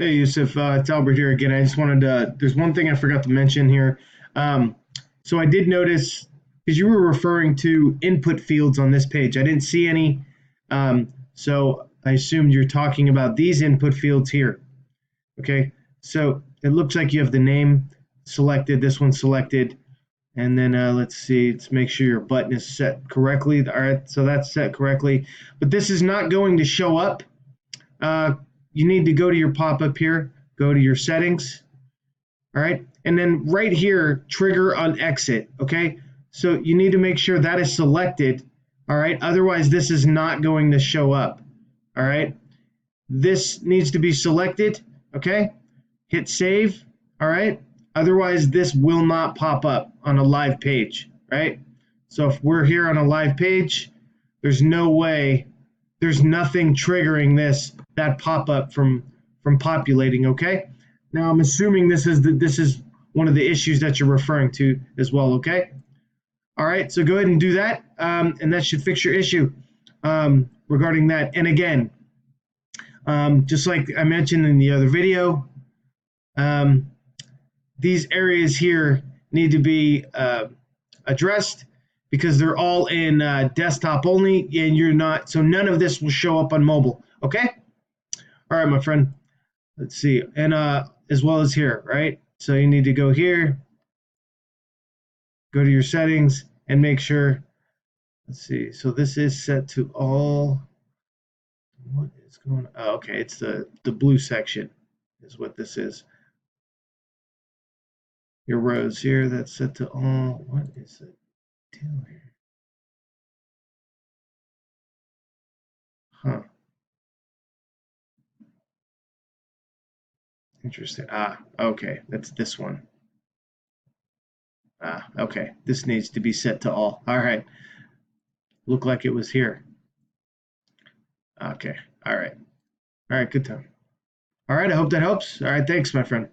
Hey Yusuf, it's Albert here again. I just wanted to, there's one thing I forgot to mention here. Um, so I did notice, because you were referring to input fields on this page, I didn't see any. So I assumed you're talking about these input fields here. Okay, so it looks like you have the name selected, this one selected, and then let's see, let's make sure your button is set correctly. All right, so that's set correctly, but this is not going to show up. Uh, you need to go to your pop-up here, go to your settings, all right, and then right here, trigger on exit, okay? So you need to make sure that is selected, all right? Otherwise, this is not going to show up, all right? This needs to be selected, okay? Hit save, all right? Otherwise, this will not pop up on a live page, right? So if we're here on a live page, there's no way, there's nothing triggering that pop-up from populating, okay? Now I'm assuming this is one of the issues that you're referring to as well, okay? All right, so go ahead and do that, and that should fix your issue regarding that. And again, just like I mentioned in the other video, these areas here need to be addressed because they're all in desktop only, and you're not, so none of this will show up on mobile, okay? All right, my friend. Let's see, and as well as here, right? So you need to go here, go to your settings, and make sure. Let's see. So this is set to all. What is going on? Oh, okay, it's the blue section, is what this is. Your rows here, that's set to all. What is the deal here? Huh. Interesting. Okay, that's this one. Okay, this needs to be set to all. All right. Looked like it was here. Okay. All right. All right. Good time. All right. I hope that helps. All right. Thanks, my friend.